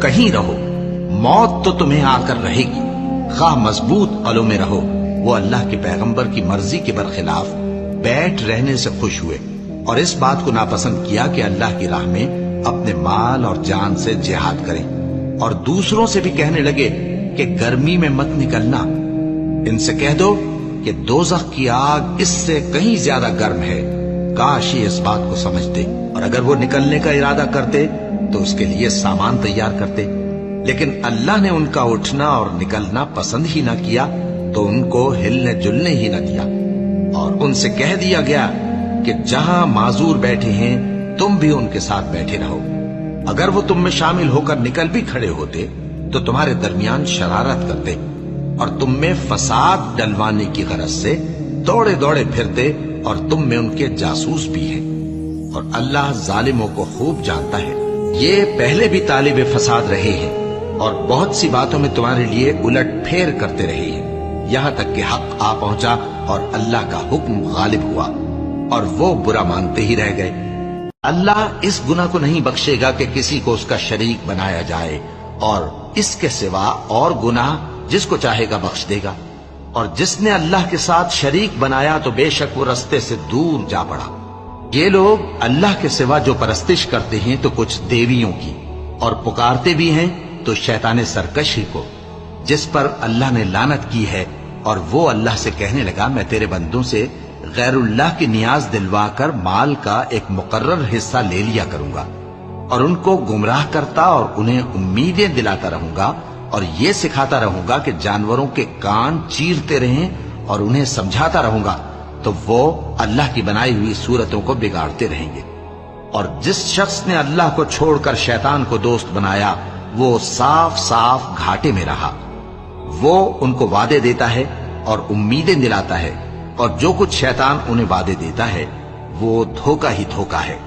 कहीं रहो, मौत तो तुम्हें आकर रहेगी, खा मजबूत कलों में रहो। वो अल्लाह के पैगंबर की मर्जी के बरखिलाफ बैठ रहने से खुश हुए और इस बात को नापसंद किया कि अल्लाह की राह में अपने माल और जान से जिहाद करें, और दूसरों से भी कहने लगे कि गर्मी में मत निकलना। इनसे कह दो कि दोज़ख की आग इससे कहीं ज्यादा गर्म है। काश ये इस बात को समझते, और अगर वो निकलने का इरादा करते तो उसके लिए सामान तैयार करते। लेकिन अल्लाह ने उनका उठना और निकलना पसंद ही ना किया, तो उनको हिलने जुलने ही न दिया। और उनसे कह दिया गया कि जहां माजूर बैठे हैं तुम भी उनके साथ बैठे रहो। अगर वो तुम में शामिल होकर निकल भी खड़े होते तो तुम्हारे दरमियान शरारत करते और तुम में फसाद डलवाने की गरज से दौड़े दौड़े फिरते, और तुम में उनके जासूस भी हैं। और अल्लाह जालिमों को खूब जानता है। ये पहले भी तालिब फसाद रहे हैं और बहुत सी बातों में तुम्हारे लिए उलट फेर करते रहे हैं, यहां तक कि हक आ पहुंचा और अल्लाह का हुक्म गालिब हुआ और वो बुरा मानते ही रह गए। अल्लाह इस गुनाह को नहीं बख्शेगा कि किसी को उसका शरीक बनाया जाए, और इसके सिवा और गुनाह जिसको चाहेगा बख्श देगा। और जिसने अल्लाह के साथ शरीक बनाया तो बेशक वो रस्ते से दूर जा पड़ा। ये लोग अल्लाह के सिवा जो परस्तिश करते हैं तो कुछ देवियों की, और पुकारते भी हैं तो शैतान सरकश ही को, जिस पर अल्लाह ने लानत की है। और वो अल्लाह से कहने लगा, मैं तेरे बंदों से गैरुल्लाह की नियाज दिलवाकर माल का एक मुकर्रर हिस्सा ले लिया करूंगा, और उनको गुमराह करता और उन्हें उम्मीदें दिलाता रहूंगा, और ये सिखाता रहूंगा कि जानवरों के कान चीरते रहें, और उन्हें समझाता रहूंगा, तो वो अल्लाह की बनाई हुई सूरतों को बिगाड़ते रहेंगे। और जिस शख्स ने अल्लाह को छोड़कर शैतान को दोस्त बनाया वो साफ साफ घाटे में रहा। वो उनको वादे देता है और उम्मीदें दिलाता है, और जो कुछ शैतान उन्हें वादे देता है वो धोखा ही धोखा है।